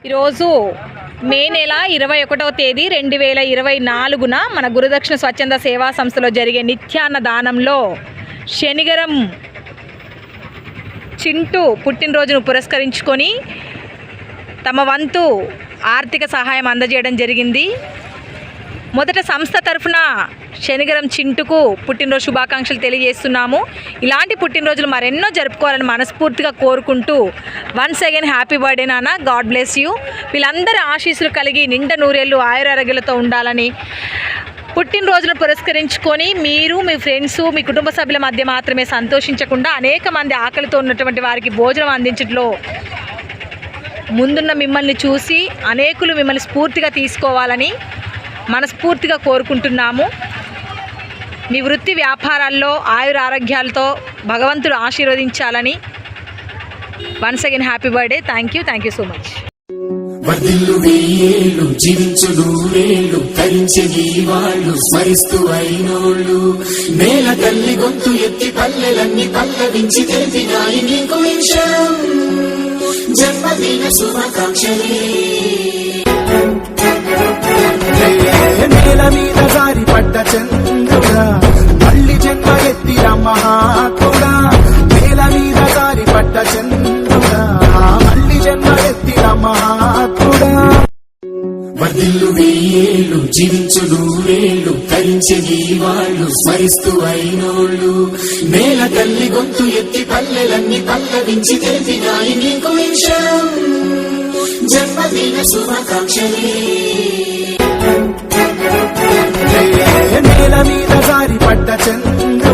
ఈరోజు మే నెల 21వ తేదీ 2024న మన గురుదక్షిణ స్వచ్ఛంద సేవా సంస్థలో జరిగే నిత్యాన్న దానంలో శనిగరం చింటూ పుట్టినరోజును పురస్కరించుకొని తమ వంతు ఆర్థిక సహాయం అందజేయడం జరిగింది. మొదట సంస్థ తరఫున శనిగరం చింటుకు పుట్టినరోజు శుభాకాంక్షలు తెలియజేస్తున్నాము. ఇలాంటి పుట్టినరోజులు మరెన్నో జరుపుకోవాలని మనస్ఫూర్తిగా కోరుకుంటూ వన్స్ అగైన్ హ్యాపీ బర్త్డే నాన్న, గాడ్ బ్లెస్ యూ. వీళ్ళందరి ఆశీస్సులు కలిగి నిండా నూరేళ్ళు ఆయురారోగ్యాలతో ఉండాలని పుట్టినరోజును పురస్కరించుకొని మీరు మీ ఫ్రెండ్స్ మీ కుటుంబ సభ్యుల మధ్య మాత్రమే సంతోషించకుండా అనేక మంది ఆకలితో ఉన్నటువంటి వారికి భోజనం అందించడంలో ముందున్న మిమ్మల్ని చూసి అనేకులు మిమ్మల్ని స్ఫూర్తిగా తీసుకోవాలని మనస్ఫూర్తిగా కోరుకుంటున్నాము. మీ వృత్తి వ్యాపారాల్లో ఆయురారోగ్యాలతో భగవంతుడు ఆశీర్వదించాలని once again happy birthday. Thank you so much. వర్ధిల్లు వెయ్యేళ్ళు జీవించు నూరేళ్ళు తరించే వాళ్ళు స్మరిస్తూ అయినోళ్ళు నేల తల్లి గొంతు ఎత్తి పల్లెలన్నీ పల్లవించి తెలిపినాయి నీకు విషయం జన్మదిన శుభాకాంక్షలే. నేల మీద జారి పడ్డ చంద్రుడా మళ్ళీ జన్మ ఎత్తిన మహాత్ముడా. నేల మీద జారి పడ్డ చంద్రుడా మళ్ళీ జన్మ ఎత్తిన మహాత్ముడా. వర్ధిల్లు వెయ్యేళ్ళు జీవించు నూరేళ్ళు తరించే వాళ్ళు స్మరిస్తూ అయినోళ్ళు నేల తల్లి గొంతు ఎత్తి పల్లెలన్నీ పల్లవించి తెలిపినాయి నీకు విషయం జన్మదిన శుభాకాంక్షలే. నేల మీద జారి పడ్డ చంద్ర